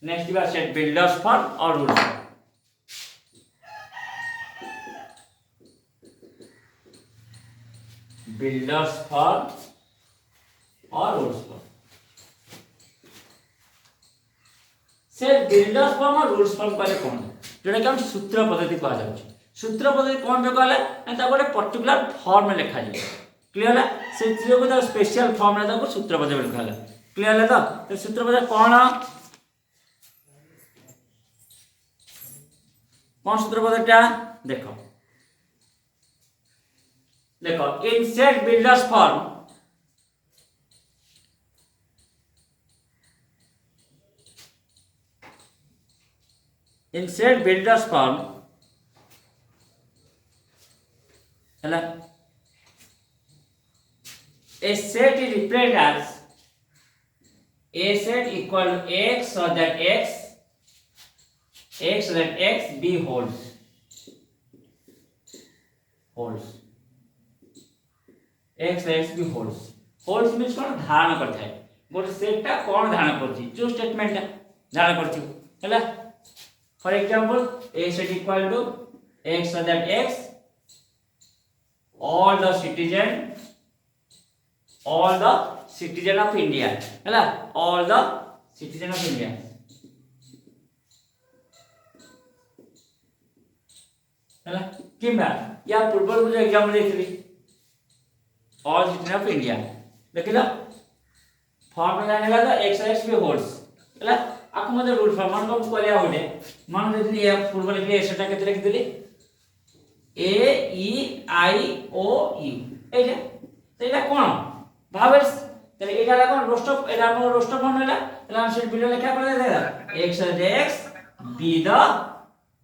Next दिबा set builders form और rules form. Builders form और रूल्स फॉर्म। से बिल्डर्स फॉर्म और रूल्स फॉर्म कहले कोन जोटा कि हम सूत्र पद्धति कह जाउछ। सूत्र पद्धति कोन पे कहले ता गोटे पर्टिकुलर फॉर्म में लिखा जाय। क्लियर है? से चीज को स्पेशल फॉर्म में ताको सूत्र पद्धति लिखा है। क्लियर है? तो सूत्र पद्धति कौन सूत्र पद्धतिटा देखो देखो in set builders form in set builders form है a set is represented as a set equal to x so that x be holds x be holds means कौन धारण करता है गोटे सेट टा कौन धारण करछि जो स्टेटमेंट धारण करछि हैला। For example a set equal to x so that x all the citizen of India हैला all the citizen of India हैला किंबा या पूर्व जो एग्जांपल देखली all citizen of India देखिला फॉर्म में जाने लगा x भी होल्ड्स हैला आपको मतलब रूल फॉर्म मान को कहलिया होडे मान देखली ये पूर्व लिखली ए सेटा केते लिख देली a e i o u एटा सेटा कोन भावेल्स तले एटा ला कोन रोस्टर एटा हमर रोस्टर फॉर्म हैला तले हम सेट बिलो लिखा पड़े देला x be the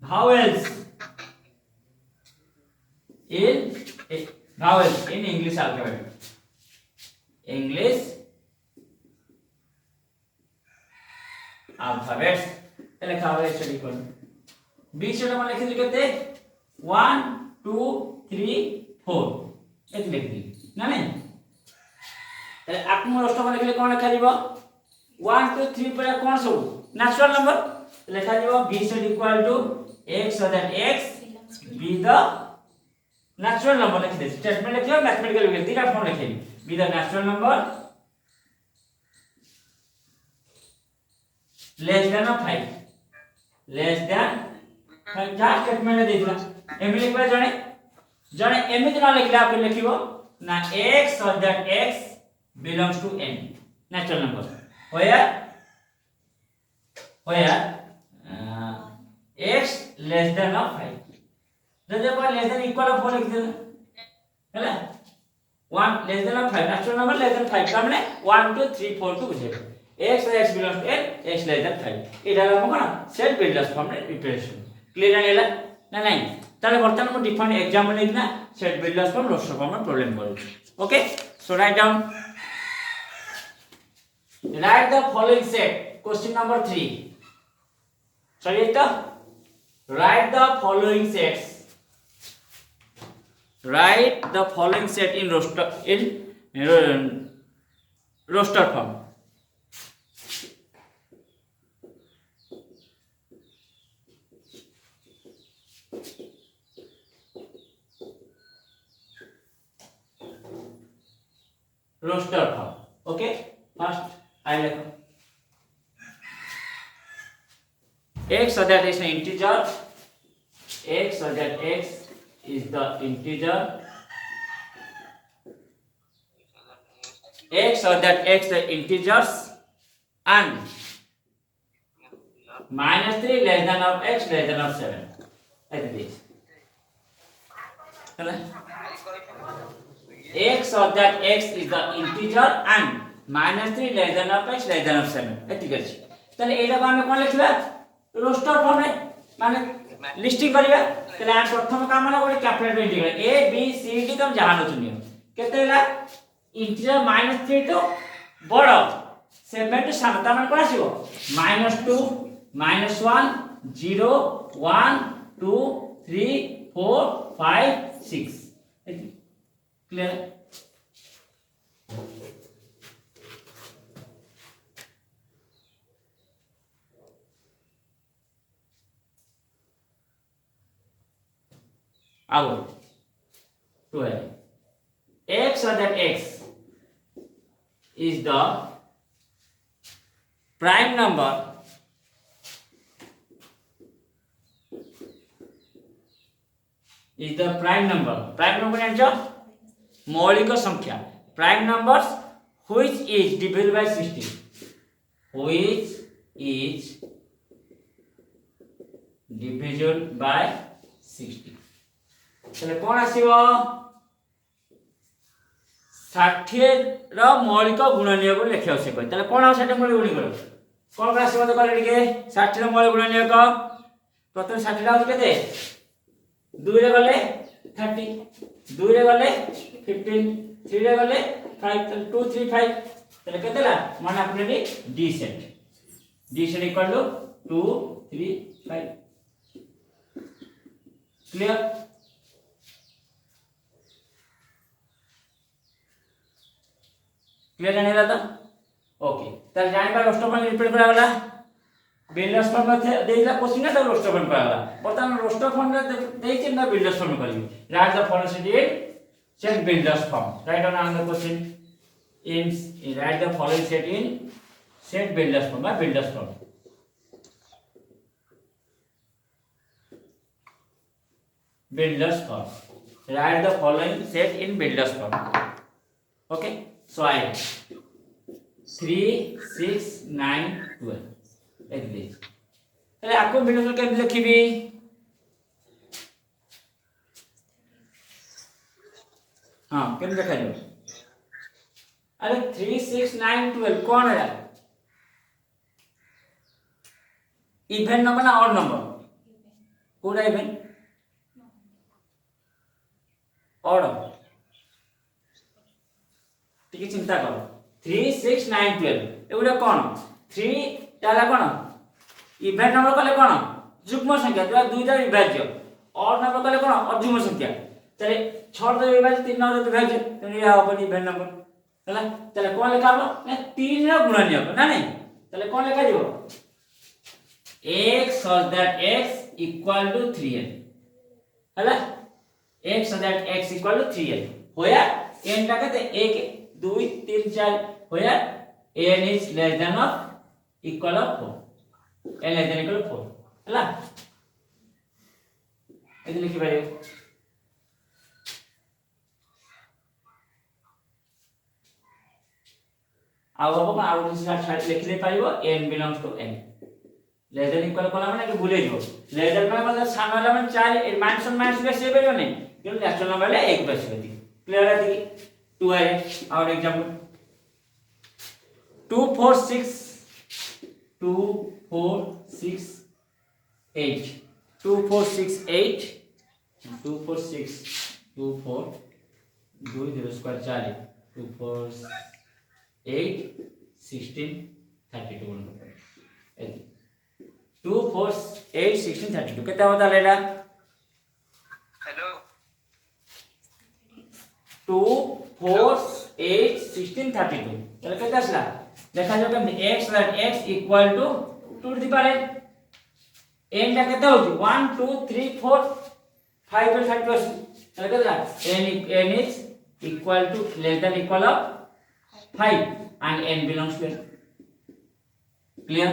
vowels in English alphabet तले खावे स्टडी कर b सेट हम लिख दिल केते 1 2 3 4 एत लिख दी ना नहीं तले आत्म रोस्टर में लिखले कोन लिखा दिबो 1 2 3 पर कोन सब नेचुरल नंबर लिखा दिबो b set equal to x so that x be the natural number लिख दे स्टेटमेंट लिखियो मैथमेटिकल लिख दीटा form लिखेली be the natural number less than of 5 जा स्टेटमेंट दे दिला एमे लिखबा जणे एमिति न लिखले आप लिखिबो ना x so that x belongs to n natural number where x less than of 5 जब पर लेस देन इक्वल ऑफ 4 लिख देना हैला 1 less than of 5 natural number less than 5 का माने 1 2 3 4 को बुझेबो x belongs to n x less than 5 एटा हम कोन सेट बिल्डर्स फॉर्म रे रिप्रेजेंटेशन क्लियर हैला ना नहीं ताले वर्तमान को डिफाइन एग्जांपल लेकिना set builders form roster form में प्रॉब्लम करू okay so write down write the following set question number 3 sorry to write the following set in roster form okay first I like x so that is an integer x so that x is the integer x so that x the integers and minus 3 less than of x less than of 7 like this x so that x is the integer and minus 3 less than of x less than of 7 एति अछि तले एटा हम कोन लिखबा roster form रे माने listing करबा तले हम प्रथम काम ना कोइ capital integral a b c d तुम जानो चुनियो केते होला इंटीजर -3 तो बड़ 7 to सान त मन कोन आसीबो -2 -1 0 1 2 3 4 5 6 क्लियर आओ 12 x so that x is the prime number prime number answer मौलिक संख्या prime numbers which is divisible by 60 which is divisible by 60 তাহলে কোন আসিব 60 ର ମୌଳିକ ଗୁଣନୀୟ କୁ ଲେଖିବାକୁ ସେ କହି ତାহଲେ କୋନ 60 ମୌଳିକ ଗୁଣନୀୟ କୋନ କ୍ଲାସ ମତେ କହିଲେ ଟିକେ 60 ର ମୌଳିକ ଗୁଣନୀୟ କ ପ୍ରଥମେ 60 ଟା ହଉଛି କେତେ 2 ରେ ଗଲେ 30 2 ରେ ଗଲେ 15 3 ରେ गले 5 तो 2 3 5 তাহলে কত লা মানে আপনি D set equal to 2 3 5 clear clear जाने तो ओके तार जाने पर रोस्टर फॉर्म रिपीट करा वाला बिल्डर्स फॉर्म में देइला क्वेश्चन ना रोस्टर फॉर्म करा वाला बर्तमान रोस्टर फॉर्म में देइछ ना बिल्डर्स फॉर्म करियो right the following set set builders form write down another question in write the following set in set builders form by builders form write the following set in builders form okay so I 3 6 9 12 like this তাহলে आपको builders form কেমনে লিখিবি हाँ केम देखा जाओ अरे 3 6 9 12 कौन है even number ना ऑड नंबर कोडा इवन ऑड ठीक है चिंता करो 3 6 9 12 एगुडा कौन 3 ताला कौन इवन नंबर कले कौन युग्म संख्या जो दुईटा विभाज्य ऑड नंबर कले कौन अजुग्म संख्या चले 6 रे विभाज्य 3 रे विभाज्य तो ये होबनी इवन नंबर हला चले कोन लिखा हो ना 3 रे गुणनीय ना नहीं चले कोन लिखा दिबो x such that x equal to 3n हला x such that x equal to 3n होया n टा कते 1 2 3 4 होया n is less than or equal of 4 n less than equal to 4 हला एदि लिखि पारियो आउ हम आउ लिख ले पाइबो n belongs to n less than equal Cola माने कि भूले जो लेस देन मतलब सामने वाला में 4 माइनस का से बेरियो नहीं क्यों नेचुरल नंबर है 1 बस होती क्लियर है देखिए 2 है और एग्जांपल 2 4 6 2 4 6 8 2 4 6 8 2 4 6 2 4 2 0 स्क्वायर 4 2 4 8 16 32 2 4 8 16 32 कितना होता लेला हेलो 2 4 8 16 32 चलो कितना আসলা देखा जाओ कि x + x equal to 2 to the power n टा कितना होगी 1 2 3 4 5 पर 5 चलो कितना n is equal to less than equal of 5 and n belongs to n clear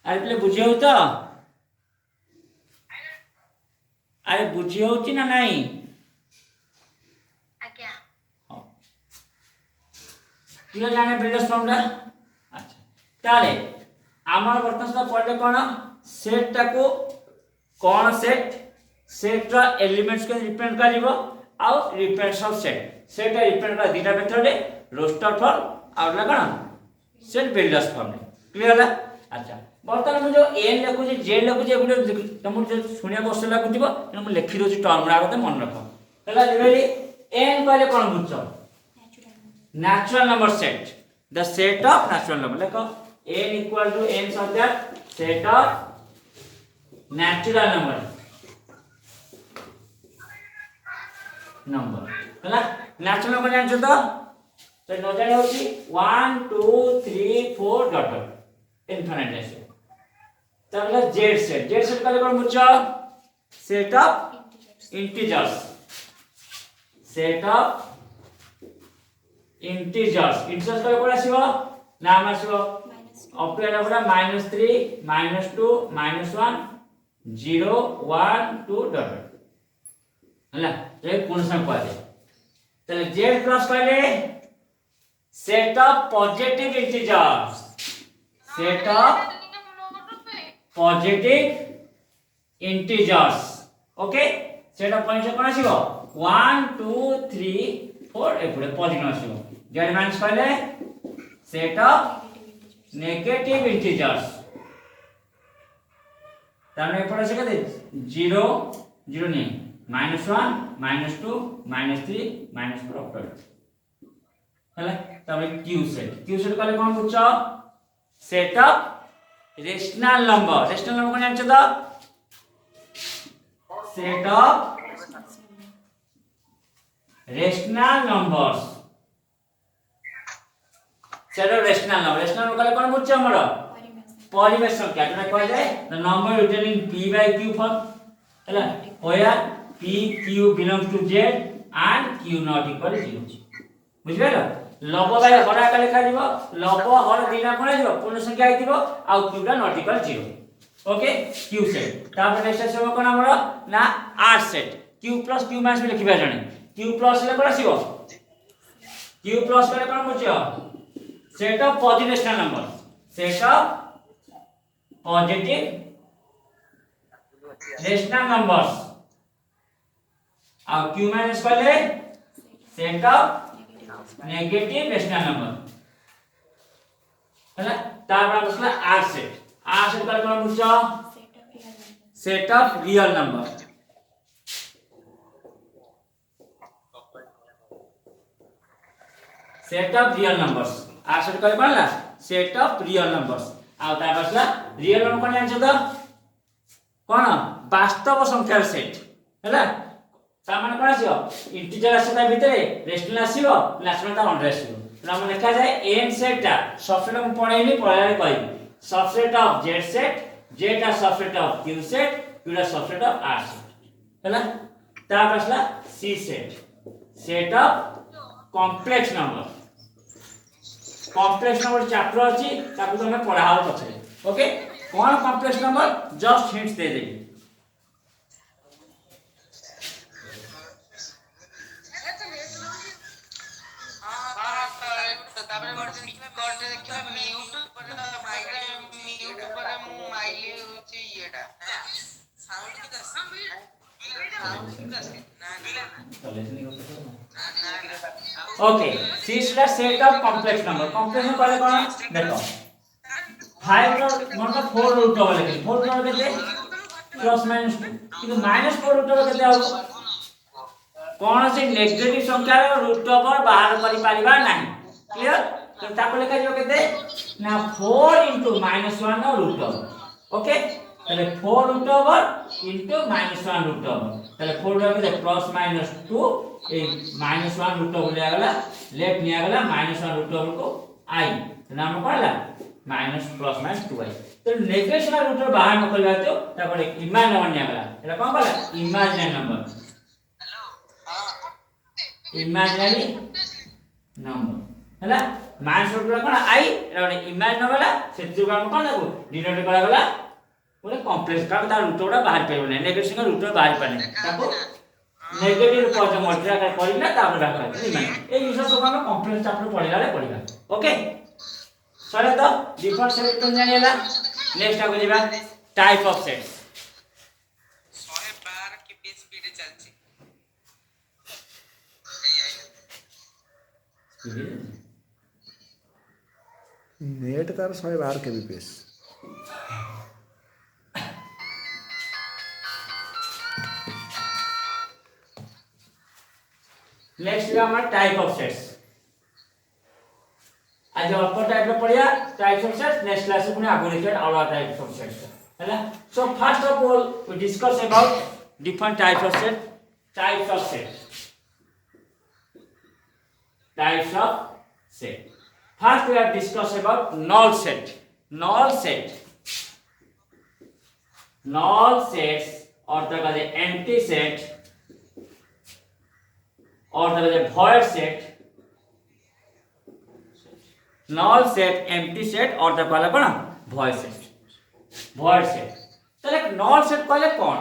अरे पहले बुझे हो तो अरे बुझे हो ना नहीं आज्ञा हां क्लियर जाने बिल्डर्स फॉर्म दा अच्छा ताले आमार वर्तमान सुधा पढ़ले कोन सेट टाको कोन सेट रा एलिमेंट्स के रिप्रेजेंट करिवो आ रिप्रेजेंट्स ऑफ सेट रा रिप्रेजेंट का दीटा मेथड रे रोस्टर फॉर्म और ला कोन सेट बिल्डर्स फॉर्म क्लियर है अच्छा वर्तमान में जो n लिखु जे z लिखु जे गुटे तुम जो सुनिया कष्ट लागुथिबो एनु म लिखि दोछि टर्म रा कते मन रख हला रिमेली n कहले कोन बुझछो natural number set the set of natural number लेखो n equal to n such that set of natural number ହେଲା ନ୍ୟାଚୁରାଲ ନମ୍बर ଜାଣିଛ ତ ନ ଜାଣି ହେଉଛି 1 2 3 4 ଡଟ୍ ଇନଫିନିଟ ଆସିବ ତାପରେ जेड सेट କଲେ କ'ଣ ବୁଝଛ सेट ऑफ इंटीजर्स कले कोन आसीबो नाम आसीबो अप टू एला पूरा -3 -2 -1 0 1 2 डॉट हला ये कोन संग पाले तले जेड क्रॉस कहले set of positive integers set of positive integers okay set of point कोन आसीबो 1 2 3 4 एपुरे पॉजिटिव आसीबो जेड माइनस कहले सेट ऑफ नेगेटिव इंटीजर्स ताने एपुरे से कते 0 0 नहीं -1 -2 -3 -4 ऑक्टल हला तबे क्यू सेट कहले कोन बुझछ सेट ऑफ रेशनल नंबर कोन जानछ त set of rational numbers rational कहले कोन बुझछ हमर परिमेय संख्या जोटा कहै जाय the number written in p by q form हला होया p q belongs to z and q not equal 0 बुझिबेला लव बाय हर आका लिखा दिबो लव हर दिना कोन दिबो पूर्ण संख्या आइ दिबो आ q टा not equal 0 okay q set तापर नेक्स्ट आसीबो कोन हमर ना r set q plus q minus में लिखिबा जाने q plus ले कोन आसीबो q plus करे कोन बुझियो set of positive rational number set of positive rational numbers और q minus कहले set of negative rational number हैला तापर बसला r सेट करे कोन बुझो set of real number set of real numbers r set करे कोन ला सेट ऑफ रियल नंबर्स आ तापर बसला रियल नंबर कोन जानछ त कोन वास्तव संख्यार सेट हैला सामान्य कोन आसीबो इंटीजर आसीता भितरे रेशनल आसीबो नेचुरल ता 100 आसीबो नाम लिखा जाय n सेट ता सबसेट हम पढाइनी पढाइले कहि सबसेट ऑफ z ता subset of q set q ता सबसेट ऑफ r सेट हैला ता बसला c set of complex number chapter अछि ताकू तो हमें पढाओ पछे ओके कोन कॉम्प्लेक्स नंबर जस्ट हिंट्स दे देबी okay C slash set of complex number कहले कोन देखो 5 रो मन 4 रूट ओवर लेके 4 रूट ओवर केते प्लस माइनस 2 किंतु माइनस 4 रूट ओवर केते हो कोन से नेगेटिव संख्या रो रूट ओवर बाहर करि परिबा नाही क्लियर तो ताको लेखा जो केते ना 4 * -1 नो रूट ओवर ओके তাহলে 4 रूट ओवर * -1 रूट ओवर তাহলে 4 रो के प्लस माइनस 2 ए -1 रूट ओवर ले गला लेफ्ट निया गला -1 रूट ओवर को i तो नाम पड़ला माइनस प्लस माइनस 2i तो नेगेटिव रूट ओवर बाहर न करबा तो तापर इमेजिनरी नंबर निया गला एला कोन कहला इमेजिनरी नंबर इमेजिनरी नंबर हला माइनस रूट ओवर कोन i एला इमेजिनरी नंबर से जो हम कोन लागो डिनोट करा गला बोले कॉम्प्लेक्स का तार रूट ओवर बाहर पेबो नै नेगेटिव का रूट ओवर बाहर पाने ताको नेगेटिव पॉज मल्टीप्लाई कर पड़िला तापर बाहर ए विषय सब हम कॉम्प्लेक्स चैप्टर पढिला ओके सरे तो डिफरेंट सेट तो जानिला नेक्स्ट आगो जेबा टाइप ऑफ सेट्स 112 के पेज स्पीड चलछि नेट तार 112 के बीपीएस नेक्स्ट हमारा टाइप ऑफ सेट्स आज अपर टाइप में पढ़िया types of sets next class में आगो देखिए और टाइप्स ऑफ सेट्स हैला so first of all we discuss about different types of sets types of set. First we have discussed about null set. Null sets অর্থাৎ আছে empty set অর্থাৎ আছে void set. null set, empty set অর্থাৎ কইলে কোন void set. তাহলে null set কইলে কোন?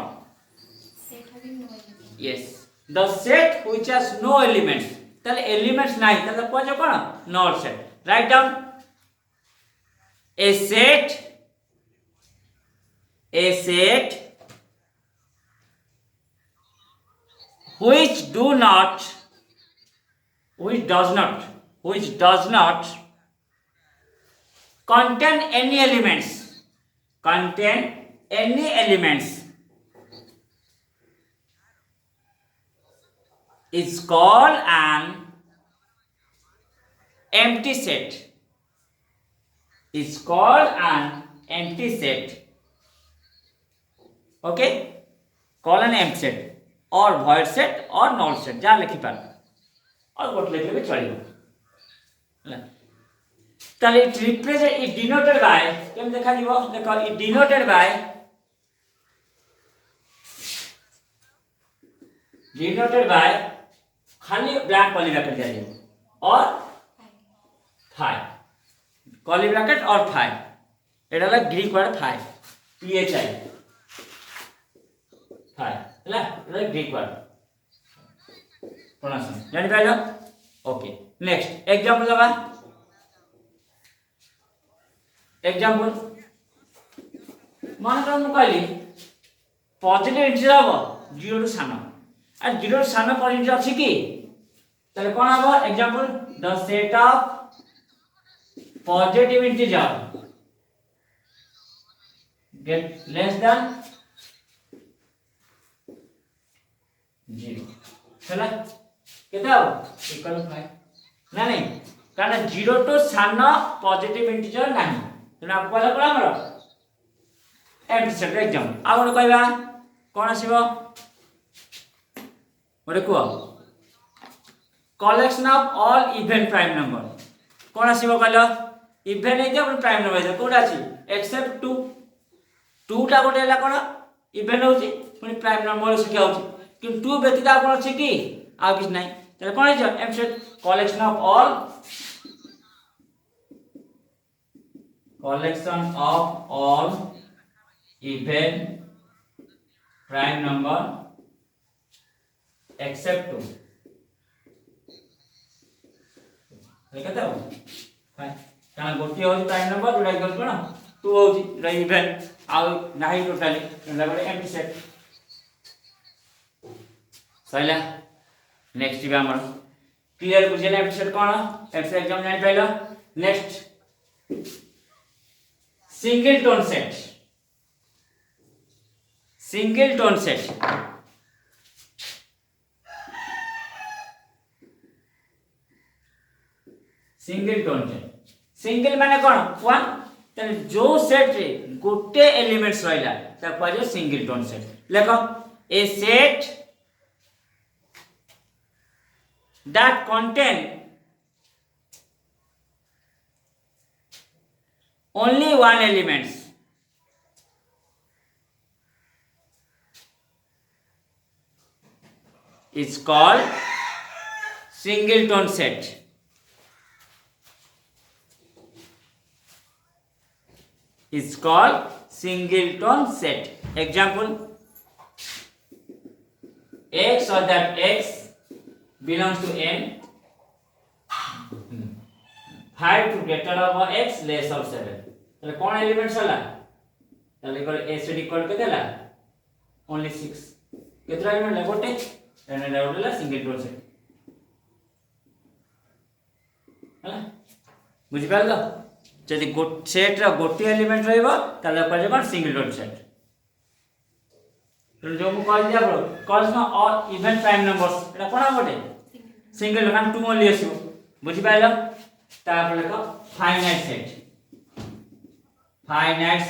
Set having no element. Yes, the set which has no elements. তাহলে elements নাই তাহলে কইলে কোন? null set. Write down a set which does not contain any elements is called an empty set. Okay, call an empty set or void set or null set যা লিখি পার আর goat লিখলে চলিব ହେଲା। তাহলে it represent is denoted by কেমন দেখা দিব দেখো it denoted by খালি ব্ল্যাঙ্ক curly bracket দিয়া দিব or phi curly bracket or phi এটা হলো Greek word phi phi phi ହେଲା এটা গ্রিক ওয়ার্ড pronunciation জানি পাইলো। ওকে, নেক্সট एग्जांपल দেবা। एग्जांपल মনে করো ମୁଁ କହିଲି পজিটিভ ইন্টিজর হবো 0 ରୁ ସାନ আর 0 ରୁ ସାନ পয়েন্ট ଅଛି কি তাহলে কোন হবে example the set of positive integer get less than 0 ହେଲା কেতে হবে ইকুয়াল 5 না নাই কারণ 0 টু সান পজিটিভ ইন্টিজর নাই তেনা কইলা কোন ଆମର এমটি সেট एग्जाम আর কোন কইবা কোন আসিব ওরে কো collection of all even prime number কোন আসিব কইলো ইভেন এই যে প্রাইম নম্বর আছে কোড আছে except 2 টা কোড এলা কোন ইভেন হଉଛି পুনি প্রাইম নম্বর শিখা হଉଛି কিন্তু 2 ব্যতীত আর কোন আছে কি আর কিছু নাই তাহলে কোন আছে M set collection of all even prime number except 2 देखते हो फाइन कारण गोटी हो प्राइम नंबर जोडा इक्वल कोन 2 हो जी रे इवन आ नाही टोटली लगबे एम्प्टी सेट सैला नेक्स्ट बे हमर क्लियर बुझेला एम्प्टी सेट कोन एम्प्टी सेट एग्जाम जानि pilo. Next single tone set single tone set single माने कोन वन तने जो सेट रे गोटे एलिमेंट्स रहला त कहले सिंगल टोन सेट देखो ए set that contain only one elements is called singleton set. Is called singleton set. Example: x or that x belongs to n 5 to greater of x less of 7 তাহলে কোন elements হলা তাহলে call s equal কত হলা only 6 কেতরা element লাগোটে এনে লাগোটলা singleton set হলা বুঝি পারলো যদি সেট র গোটি এলিমেন্ট রইব তাহলে কইলে কোন সিঙ্গেলটন সেট তো जो मु कहि दिया कॉल्स ना ऑल इवन प्राइम नंबर्स এটা কোন গোটে सिंगल कान 2 ओनली आसीबो बुझि पाइलो तापर लेखो finite set finite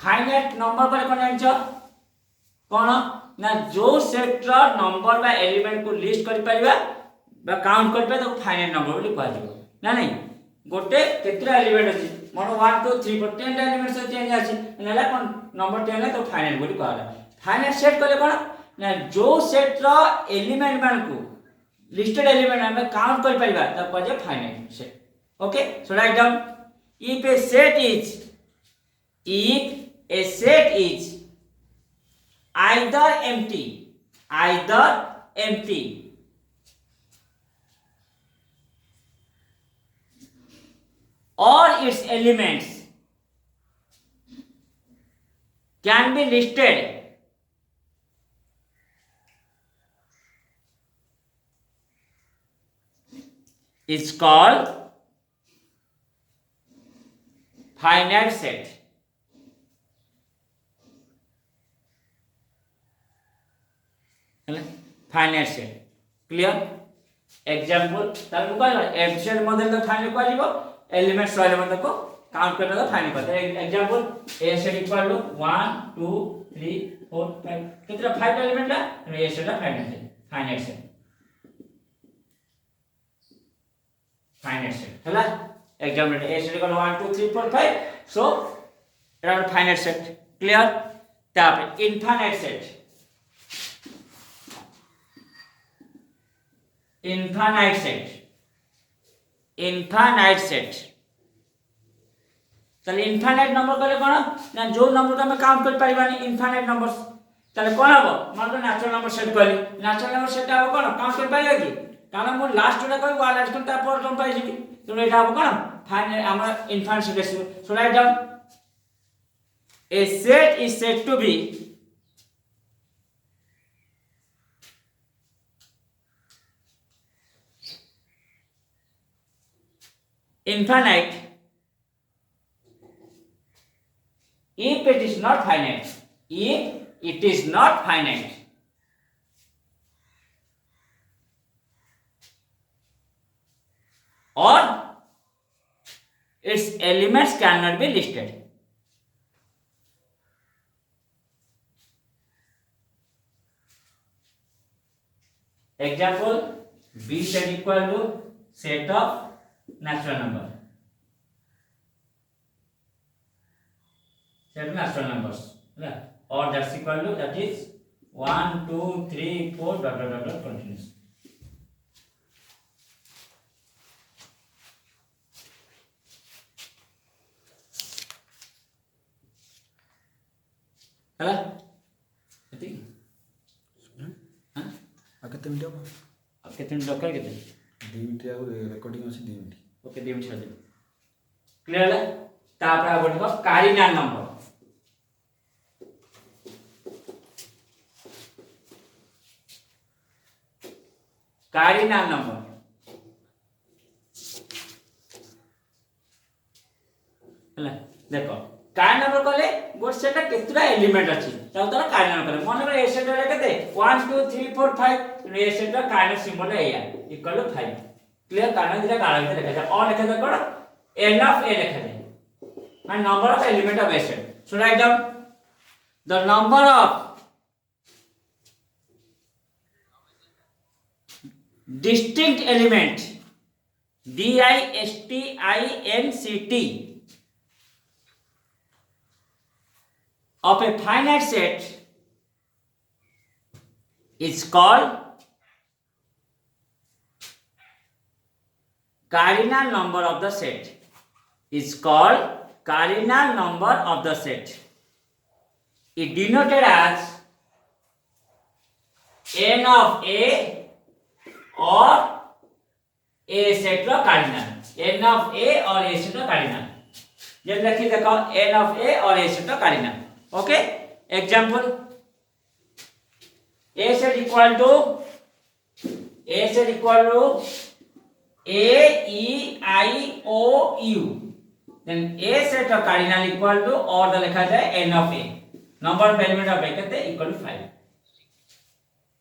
finite number पर कोन जानछ कोन ना जो सेट रो नंबर बा एलिमेंट को लिस्ट करि परिबा बा काउंट करि परिबा तो फाइनाइट नंबर बोली कहै जइबो ना नहीं गोटे केतरा एलिमेंट अछि मन 1 2 3 4 10 एलिमेंट्स चेंज अछि नेला कोन नंबर 10 है तो फाइनाइट बोली कहला फाइनाइट सेट कले कोन ना जो सेट रो एलिमेंट मान को लिस्टेड एलिमेंट हम काउंट कर परिबा तब कहे finite set okay so write down if a set is either empty or its elements can be listed is called finite set finite set clear example तार को कहला f set model तो finite कह जीवो elements रहले मतलब को count करना तो फाइनाइट करते example a set equal to 1 2 3 4 5 कितना 5 एलिमेंट है तो a set finite set finite set हला example a set equal 1 2 3 4 5 so it is finite set clear tap infinite set ताले इनफाइनाइट नंबर कहले कोन ना जो नंबर तो हम काउंट कर परिबानी इनफाइनाइट नंबर्स ताले कोन हबो मान तो नेचुरल नंबर सेट कहली नेचुरल नंबर सेट हबो कोन काउंट कर परिबा कि कारण मो लास्ट टा कहबो आ लास्ट टा पर टर्म पाइ जिबी तो एटा हबो कोन फाइनाइट हमरा infinite set so write down a set is said to be infinite if it is not finite or its elements cannot be listed example b set equal to set of natural number numbers or that's equal to that is 1 2 3 4 dot continuous हला एती हां आ केते minute हो अब केते minute दरकार केते 2 minute आ recording अछि 2 मिनिट ओके 2 मिनिट छाडी क्लियर है तापर आ बोलबो कार्डिनल नंबर हला देखो कार्डिनल नंबर कहले गोट सेटा केतरा एलिमेंट अछि त तोरा कार्डिनल करे मन रे ए सेट रे केते 1 2 3 4 5 ए सेट रा कार्डिनल सिंबल है या इक्वल टू 5 क्लियर कार्डिनल दिरा कार्डिनल लिखा जाय और लिखा जाय कोन n of a लिखा जाय माने number of element of a set so write down the number of distinct element distinct of a finite set is called cardinal number of the set it denoted as n of a or a set रो cardinal n of a और a set रो cardinal जब लिखी देखो n of a और a set रो cardinal okay example a set equal to a e i o u then a set रो cardinal equal to और द लिखा जाए n of a number of element of a कहते equal to 5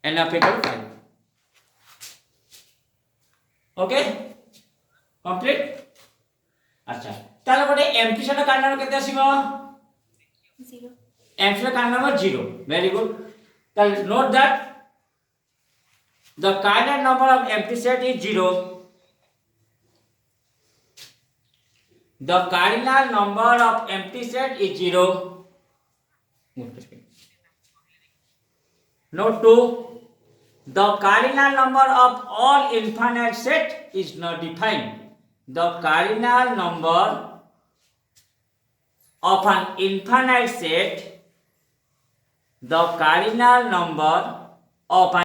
n of a equal to 5 okay complete अच्छा ताले बडे empty set cardinal केते आसीबो 0. absolute cardinal number 0. Very good. Then note that the cardinal number of empty set is 0. The cardinal number of empty set is 0. Note 2. The cardinal number of all infinite set is not defined. The cardinal number of an infinite set, the cardinal number of an